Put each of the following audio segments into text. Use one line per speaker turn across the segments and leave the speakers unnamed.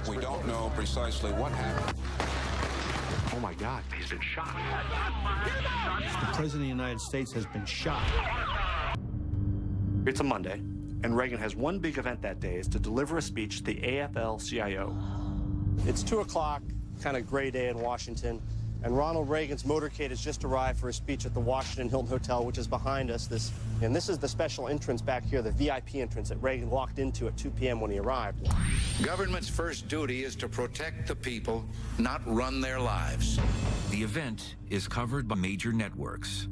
We don't know precisely what happened.
Oh my God, he's been shot.
The President of the United States has been shot.
It's a Monday, and Reagan has one big event that day, is to deliver a speech to the AFL-CIO.
It's 2 o'clock, kind of gray day in Washington, and Ronald Reagan's motorcade has just arrived for a speech at the Washington Hilton Hotel, which is behind us. This is the special entrance back here, the VIP entrance that Reagan walked into at 2 p.m. when he arrived.
Government's first duty is to protect the people, not run their lives.
The event is covered by major networks.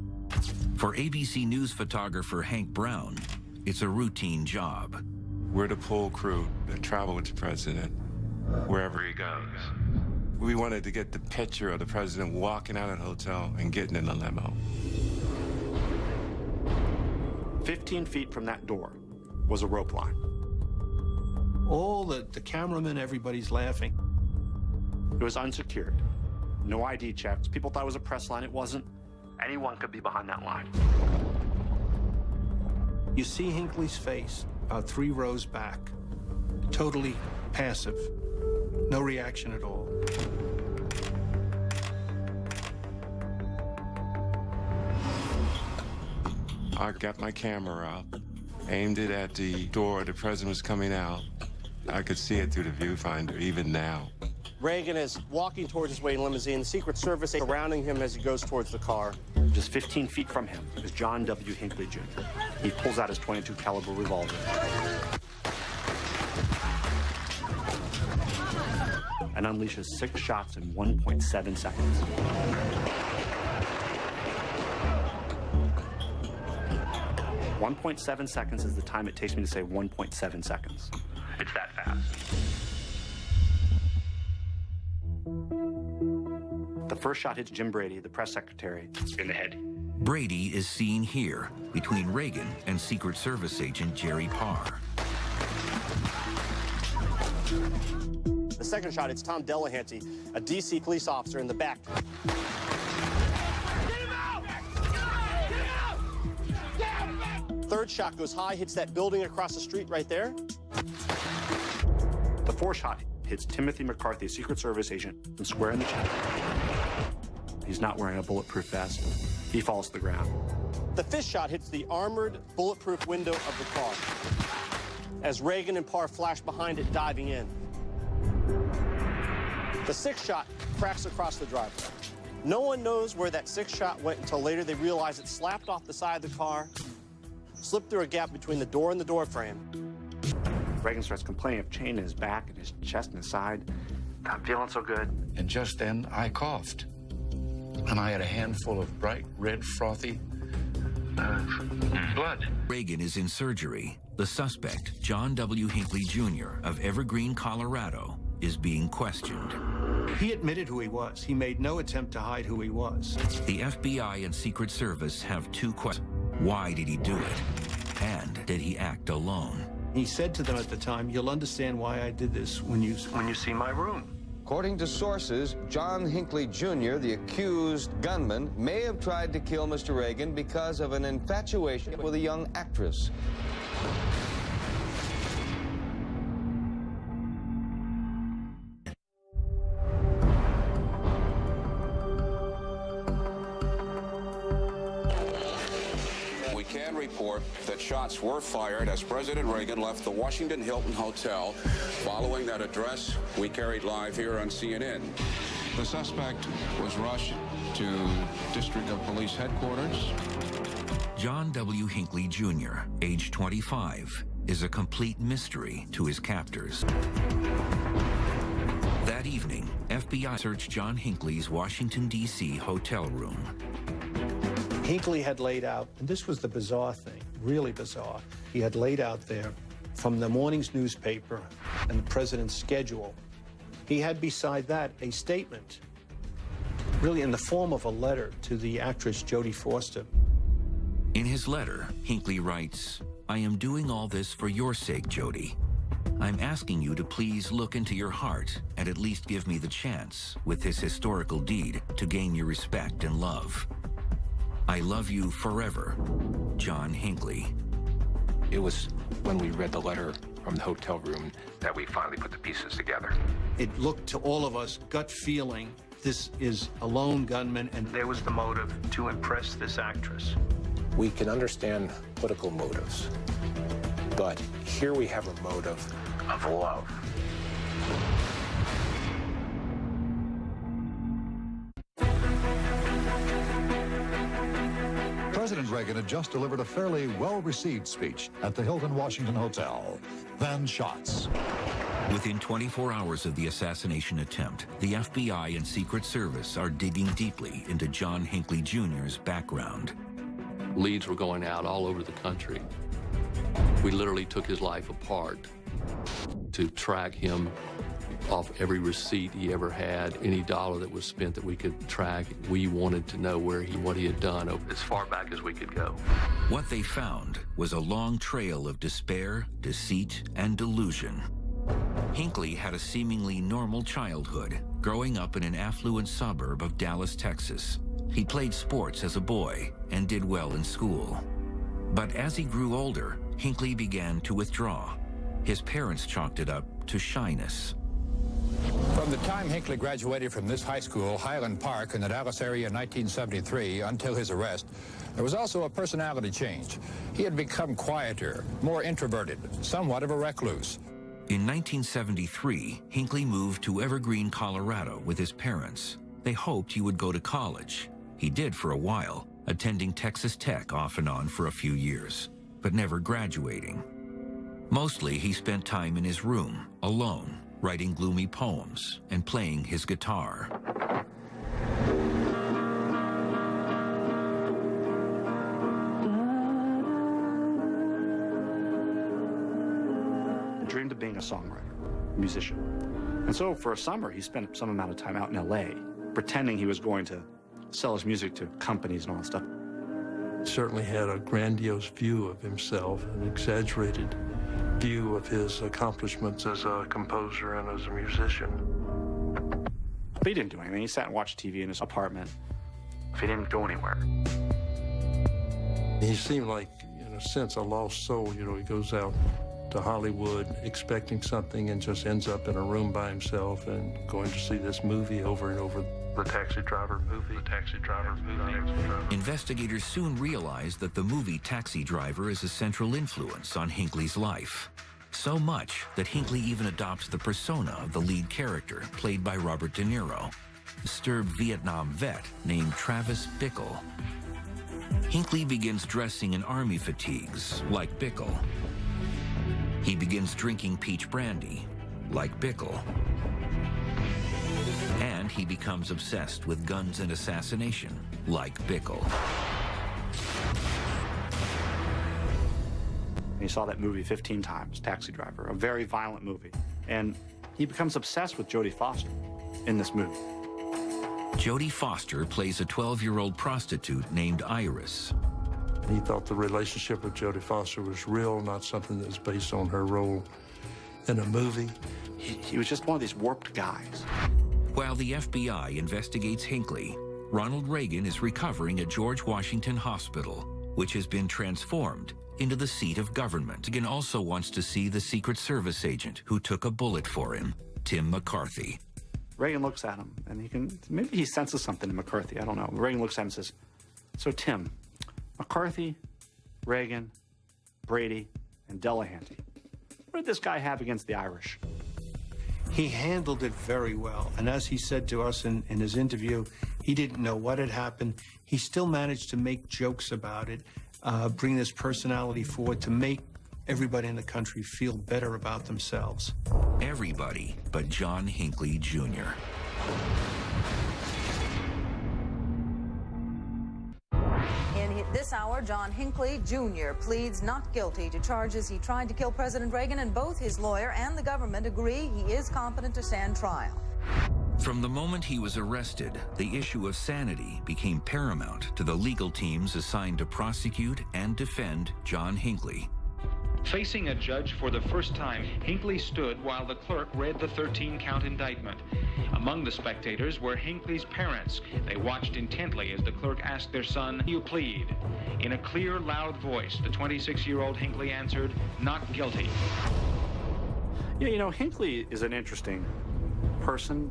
For ABC News photographer Hank Brown, it's a routine job.
We're the pool crew that travel with the president wherever he goes. We wanted to get the picture of the president walking out of the hotel and getting in the limo.
15 feet from that door was a rope line.
All the cameramen, everybody's laughing.
It was unsecured. No ID checks. People thought it was a press line. It wasn't. Anyone could be behind that line.
You see Hinckley's face about 3 rows back, totally passive, no reaction at all.
I got my camera up, aimed it at the door the president was coming out. I could see it through the viewfinder, even now.
Reagan is walking towards his waiting limousine, the Secret Service surrounding him as he goes towards the car.
Just 15 feet from him is John W. Hinckley, Jr. He pulls out his .22 caliber revolver and unleashes 6 shots in 1.7 seconds. .7 seconds is the time it takes me to say 1.7 seconds. It's that fast. The first shot hits Jim Brady, the press secretary, in the head.
Brady is seen here between Reagan and Secret Service agent Jerry Parr.
The second shot hits Tom Delahanty, a D.C. police officer, in the back. Third shot goes high, hits that building across the street right there.
The fourth shot hits Timothy McCarthy, a Secret Service agent, square in the chest. He's not wearing a bulletproof vest. He falls to the ground.
The fifth shot hits the armored, bulletproof window of the car as Reagan and Parr flash behind it, diving in. The sixth shot cracks across the driveway. No one knows where that sixth shot went until later they realize it slapped off the side of the car, slipped through a gap between the door and the door frame.
Reagan starts complaining of pain in his back and his chest and his side. Not feeling so good.
And just then, I coughed. And I had a handful of bright red, frothy blood.
Reagan is in surgery. The suspect, John W. Hinckley, Jr. of Evergreen, Colorado, is being questioned.
He admitted who he was. He made no attempt to hide who he was.
The FBI and Secret Service have 2 questions. Why did he do it? And did he act alone?
He said to them at the time, "You'll understand why I did this when you see my room."
According to sources, John Hinckley Jr., the accused gunman, may have tried to kill Mr. Reagan because of an infatuation with a young actress.
We can report that shots were fired as President Reagan left the Washington Hilton Hotel. Following that address, we carried live here on CNN. The suspect was rushed to District of Police headquarters.
John W. Hinckley, Jr., age 25, is a complete mystery to his captors. That evening, FBI searched John Hinckley's Washington, D.C. hotel room.
Hinckley had laid out, and this was the bizarre thing, really bizarre, he had laid out there from the morning's newspaper and the president's schedule. He had beside that a statement, really in the form of a letter to the actress Jodie Foster.
In his letter, Hinckley writes, "I am doing all this for your sake, Jodie. I'm asking you to please look into your heart and at least give me the chance, with this historical deed, to gain your respect and love. I love you forever, John Hinckley."
It was when we read the letter from the hotel room that we finally put the pieces together.
It looked to all of us, gut feeling, this is a lone gunman, and there was the motive to impress this actress.
We can understand political motives, but here we have a motive of love.
President Reagan had just delivered a fairly well-received speech at the Hilton Washington Hotel. Then shots.
Within 24 hours of the assassination attempt, the FBI and Secret Service are digging deeply into John Hinckley Jr.'s background.
Leads were going out all over the country. We literally took his life apart to track him off every receipt he ever had, any dollar that was spent that we could track. We wanted to know what he had done as far back as we could go.
What they found was a long trail of despair, deceit, and delusion. Hinckley had a seemingly normal childhood, growing up in an affluent suburb of Dallas, Texas. He played sports as a boy and did well in school. But as he grew older, Hinckley began to withdraw. His parents chalked it up to shyness.
From the time Hinckley graduated from this high school, Highland Park, in the Dallas area in 1973, until his arrest, there was also a personality change. He had become quieter, more introverted, somewhat of a recluse.
In 1973, Hinckley moved to Evergreen, Colorado with his parents. They hoped he would go to college. He did for a while, attending Texas Tech off and on for a few years, but never graduating. Mostly he spent time in his room, alone, writing gloomy poems and playing his guitar.
He dreamed of being a songwriter, a musician. And so for a summer, he spent some amount of time out in LA, pretending he was going to sell his music to companies and all that stuff.
He certainly had a grandiose view of himself, an exaggerated view of his accomplishments as a composer and as a musician.
But he didn't do anything. He sat and watched TV in his apartment. He didn't go anywhere.
He seemed like, in a sense, a lost soul. You know, he goes out to Hollywood expecting something and just ends up in a room by himself and going to see this movie over and over. The Taxi Driver movie. The Taxi Driver movie.
Investigators soon realized that the movie Taxi Driver is a central influence on Hinckley's life. So much that Hinckley even adopts the persona of the lead character, played by Robert De Niro, a disturbed Vietnam vet named Travis Bickle. Hinckley begins dressing in army fatigues, like Bickle. He begins drinking peach brandy, like Bickle. And he becomes obsessed with guns and assassination, like Bickle.
He saw that movie 15 times, Taxi Driver, a very violent movie. And he becomes obsessed with Jodie Foster in this movie.
Jodie Foster plays a 12-year-old prostitute named Iris.
He thought the relationship with Jodie Foster was real, not something that was based on her role in a movie.
He was just one of these warped guys.
While the FBI investigates Hinckley, Ronald Reagan is recovering at George Washington Hospital, which has been transformed into the seat of government. Reagan also wants to see the Secret Service agent who took a bullet for him, Tim McCarthy.
Reagan looks at him, and maybe he senses something in McCarthy, I don't know. Reagan looks at him and says, "So Tim, McCarthy, Reagan, Brady, and Delahanty, what did this guy have against the Irish?"
He handled it very well. And as he said to us in his interview, he didn't know what had happened. He still managed to make jokes about it, bring this personality forward to make everybody in the country feel better about themselves.
Everybody but John Hinckley Jr.
In this hour, John Hinckley Jr. pleads not guilty to charges he tried to kill President Reagan, and both his lawyer and the government agree he is competent to stand trial.
From the moment he was arrested, the issue of sanity became paramount to the legal teams assigned to prosecute and defend John Hinckley.
Facing a judge for the first time, Hinckley stood while the clerk read the 13-count indictment. Among the spectators were Hinckley's parents. They watched intently as the clerk asked their son, "You plead?" In a clear, loud voice, the 26-year-old Hinckley answered, "Not guilty."
Yeah, you know, Hinckley is an interesting person,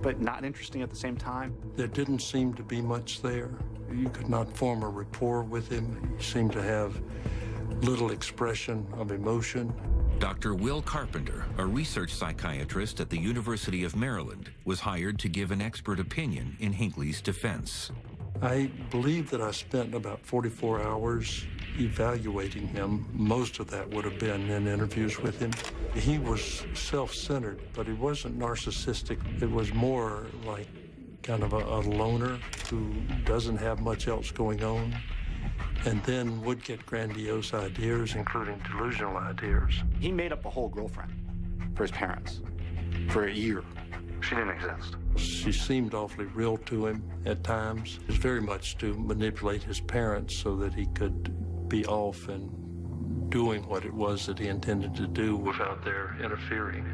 but not interesting at the same time.
There didn't seem to be much there. You could not form a rapport with him. He seemed to have little expression of emotion.
Dr. Will Carpenter, a research psychiatrist at the University of Maryland, was hired to give an expert opinion in Hinckley's defense.
I believe that I spent about 44 hours evaluating him. Most of that would have been in interviews with him. He was self-centered, but he wasn't narcissistic. It was more like kind of a loner who doesn't have much else going on, and then would get grandiose ideas, including delusional ideas.
He made up a whole girlfriend for his parents for a year. She didn't exist.
She seemed awfully real to him at times. It was very much to manipulate his parents so that he could be off and doing what it was that he intended to do without their interfering.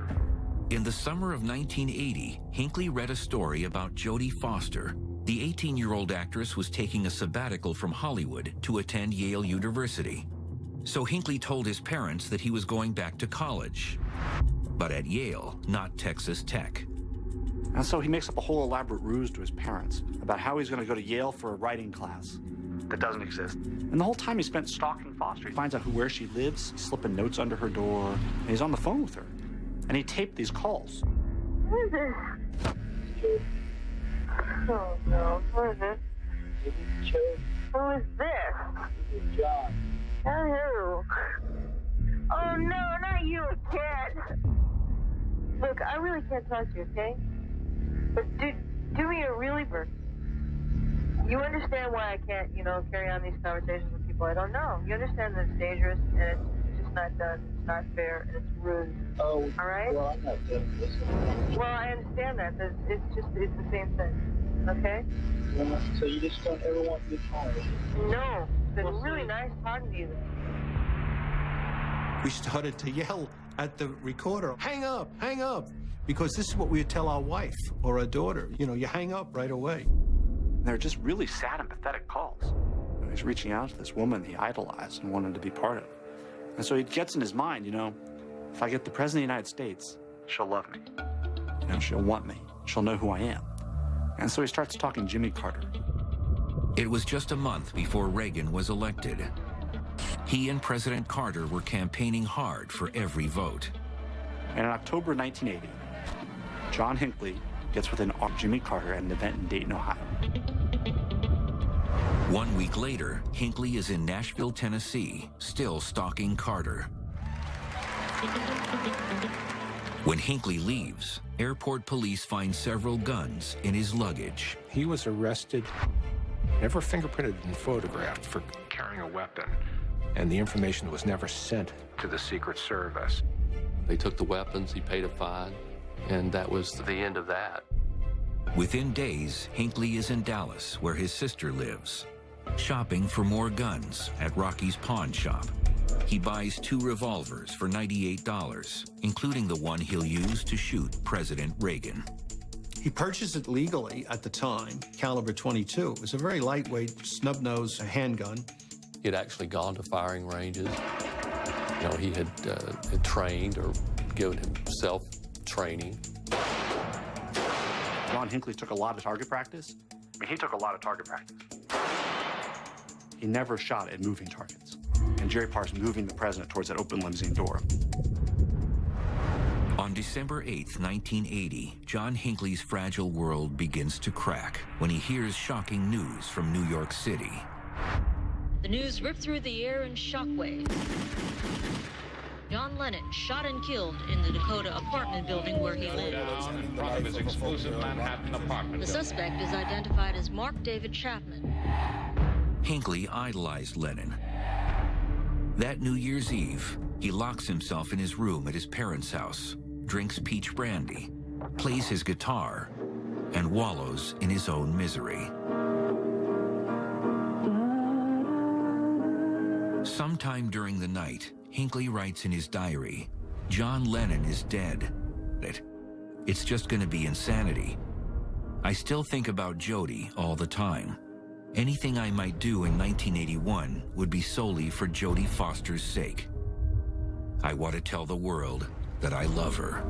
In the summer of 1980, Hinckley read a story about Jodie Foster. The 18-year-old actress was taking a sabbatical from Hollywood to attend Yale University. So Hinckley told his parents that he was going back to college, but at Yale, not Texas Tech.
And so he makes up a whole elaborate ruse to his parents about how he's going to go to Yale for a writing class that doesn't exist. And the whole time he spent stalking Foster. He finds out where she lives, he's slipping notes under her door, and he's on the phone with her. And he taped these calls.
Who is this? Oh, no. Who is this? Who is this? This is John. Hello. Oh, no, not you, kid. Look, I really can't talk to you, okay? But do me a really favor. You understand why I can't, carry on these conversations with people I don't know. You understand that it's dangerous and it's just not done. It's not fair and it's rude. Oh, all right? Well, I'm not doing this. Well, I understand that. It's the same thing. Okay? Well, so you just don't ever want to be called? No. It's been really nice talking to you.
We started to yell at the recorder, hang up, because this is what we would tell our wife or our daughter. You hang up right away.
They're just really sad and pathetic calls. He's reaching out to this woman he idolized and wanted to be part of. And so he gets in his mind, if I get the President of the United States, she'll love me. She'll want me. She'll know who I am. And so he starts talking Jimmy Carter.
It was just a month before Reagan was elected. He and President Carter were campaigning hard for every vote.
And in October 1980, John Hinckley gets within Jimmy Carter at an event in Dayton, Ohio.
1 week later, Hinckley is in Nashville, Tennessee, still stalking Carter. When Hinckley leaves, airport police find several guns in his luggage.
He was arrested, never fingerprinted and photographed for carrying a weapon, and the information was never sent to the Secret Service.
They took the weapons, he paid a fine, and that was the end of that.
Within days, Hinckley is in Dallas, where his sister lives, shopping for more guns at Rocky's pawn shop. He buys 2 revolvers for $98, including the one he'll use to shoot President Reagan.
He purchased it legally at the time, caliber 22. It was a very lightweight, snub-nose handgun.
He had actually gone to firing ranges. He had trained or given himself training.
John Hinckley took a lot of target practice. He took a lot of target practice. He never shot at moving targets. And Jerry Parr's moving the president towards that open limousine door.
On December 8th, 1980, John Hinckley's fragile world begins to crack when he hears shocking news from New York City.
The news ripped through the air in shockwave. John Lennon shot and killed in the Dakota apartment building where he lived.
In front of his exclusive Manhattan apartment.
The suspect is identified as Mark David Chapman.
Hinckley idolized Lennon. That New Year's Eve, he locks himself in his room at his parents' house, drinks peach brandy, plays his guitar, and wallows in his own misery. Sometime during the night, Hinckley writes in his diary, "John Lennon is dead. It's just going to be insanity. I still think about Jodie all the time. Anything I might do in 1981 would be solely for Jodie Foster's sake. I want to tell the world that I love her.